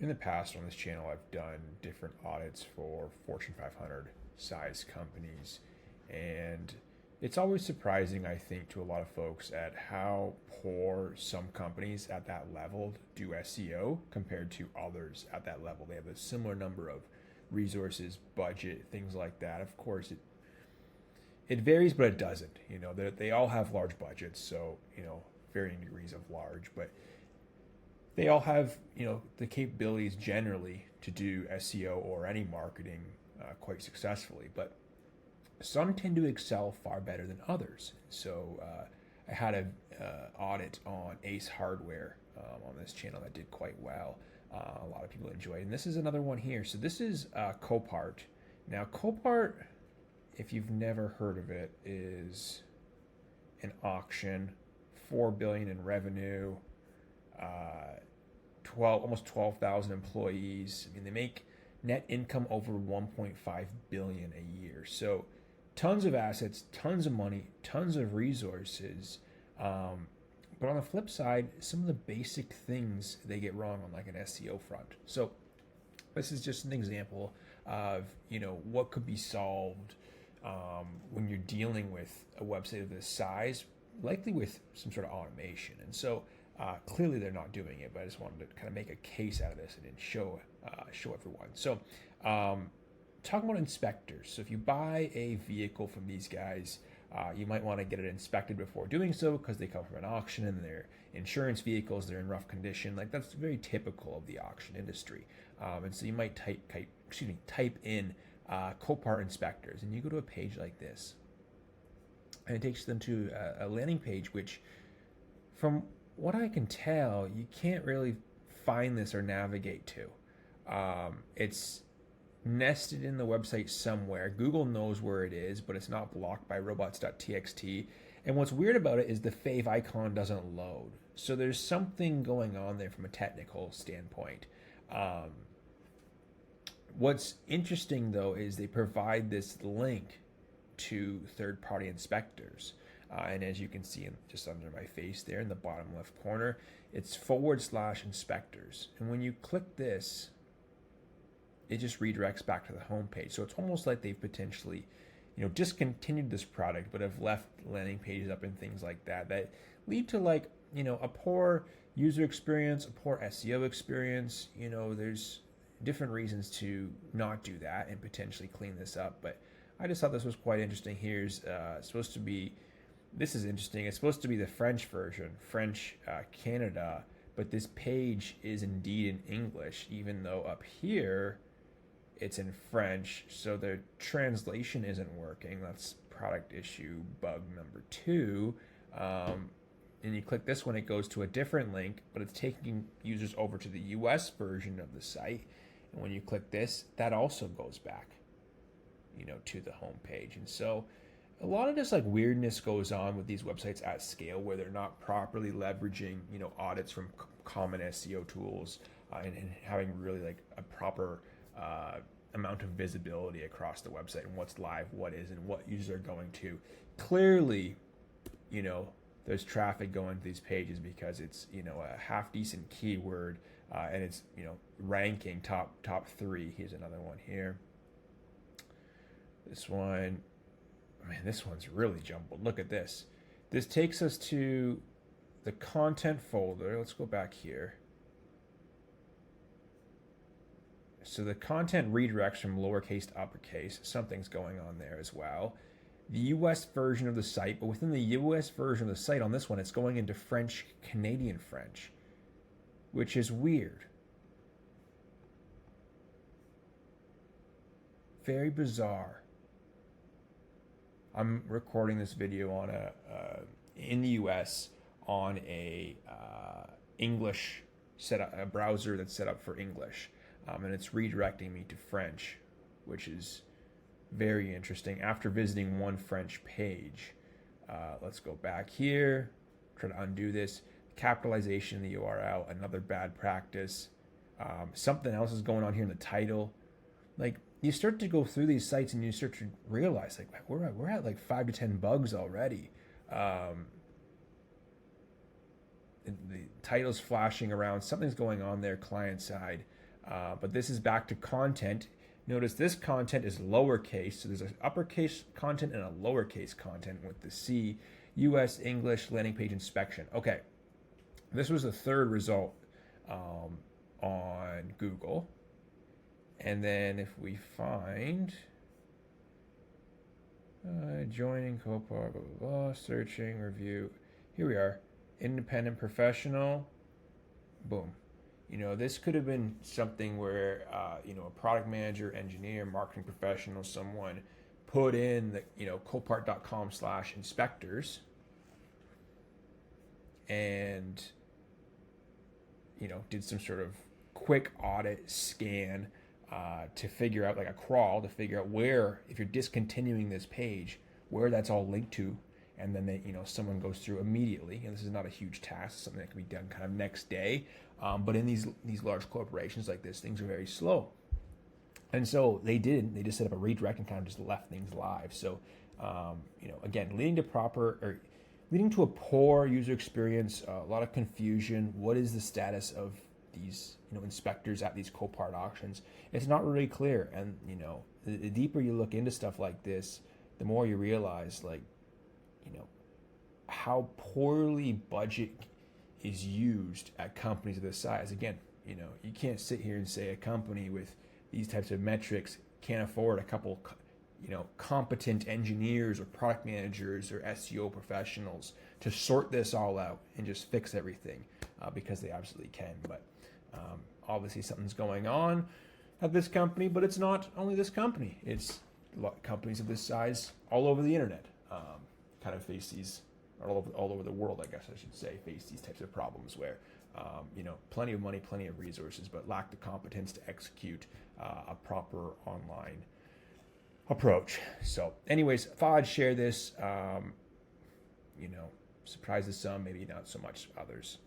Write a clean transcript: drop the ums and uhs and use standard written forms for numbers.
In the past on this channel, I've done different audits for Fortune 500 size companies, and it's always surprising, I think, to a lot of folks at how poor some companies at that level do SEO compared to others at that level. They have a similar number of resources, budget, things like that. Of course, it varies, but it doesn't. They all have large budgets, so varying degrees of large, but they all have the capabilities generally to do SEO or any marketing quite successfully, but some tend to excel far better than others. So I had an audit on Ace Hardware on this channel that did quite well. A lot of people enjoyed, and this is another one here. So this is Copart. Now Copart, if you've never heard of it, is an auction, $4 billion in revenue. Almost 12,000 employees. I mean, they make net income over 1.5 billion a year. So tons of assets, tons of money, tons of resources. But on the flip side, some of the basic things they get wrong on like an SEO front. So this is just an example of what could be solved when you're dealing with a website of this size, likely with some sort of automation. And so clearly they're not doing it, but I just wanted to kind of make a case out of this and then show everyone. So talking about inspectors. So if you buy a vehicle from these guys, you might want to get it inspected before doing so because they come from an auction and they're insurance vehicles, they're in rough condition. Like that's very typical of the auction industry. And so you might type in Copart inspectors, and you go to a page like this, and it takes them to a landing page, which from what I can tell, you can't really find this or navigate to. It's nested in the website somewhere. Google knows where it is, but it's not blocked by robots.txt. And what's weird about it is the fave icon doesn't load. So there's something going on there from a technical standpoint. What's interesting, though, is they provide this link to third-party inspectors. And as you can see just under my face there in the bottom left corner, it's /inspectors. And when you click this, it just redirects back to the home page. So it's almost like they've potentially, discontinued this product, but have left landing pages up and things like that lead to a poor user experience, a poor SEO experience. There's different reasons to not do that and potentially clean this up. But I just thought this was quite interesting. Here's supposed to be. This is interesting. It's supposed to be the French version, French Canada, but this page is indeed in English, even though up here it's in French. So the translation isn't working. That's product issue bug number 2. And you click this one, it goes to a different link, but it's taking users over to the US version of the site. And when you click this, that also goes back, to the home page. And so a lot of this weirdness goes on with these websites at scale where they're not properly leveraging audits from common SEO tools and having really a proper amount of visibility across the website and what's live, what isn't, what users are going to. Clearly, there's traffic going to these pages because it's a half decent keyword and it's ranking top 3. Here's another one here. This one. Man, this one's really jumbled. Look at this. This takes us to the content folder. Let's go back here. So the content redirects from lowercase to uppercase. Something's going on there as well. The US version of the site, but within the US version of the site on this one, it's going into French, Canadian French, which is weird. Very bizarre. I'm recording this video on in the US on a English setup, a browser that's set up for English, and it's redirecting me to French, which is very interesting. After visiting one French page, let's go back here, try to undo this. Capitalization in the URL, another bad practice. Something else is going on here in the title. You start to go through these sites and you start to realize we're at 5 to 10 bugs already. The title's flashing around. Something's going on there client side. But this is back to content. Notice this content is lowercase, so there's an uppercase content and a lowercase content with the C, US English landing page inspection. Okay, this was the third result on Google. And then if we find joining Copart, blah, blah, blah, searching, review, here we are, independent professional, boom. This could have been something where, a product manager, engineer, marketing professional, someone put in the, Copart.com/inspectors and, did some sort of quick audit scan to figure out, like a crawl, to figure out where, if you're discontinuing this page, where that's all linked to. And then someone goes through immediately. This is not a huge task, something that can be done kind of next day. But in these large corporations like this, things are very slow. And so they didn't. They just set up a redirect and kind of just left things live. So, again, leading to a poor user experience, a lot of confusion. What is the status of these inspectors at these Copart auctions? It's not really clear. And the deeper you look into stuff like this, the more you realize, like, how poorly budget is used at companies of this size. Again, you can't sit here and say a company with these types of metrics can't afford a couple, competent engineers or product managers or SEO professionals to sort this all out and just fix everything, because they absolutely can. But obviously something's going on at this company, but it's not only this company. It's companies of this size all over the internet kind of face these, all over the world, I guess I should say, face these types of problems where, plenty of money, plenty of resources, but lack the competence to execute a proper online approach. So anyways, thought I'd share this, surprises some, maybe not so much others.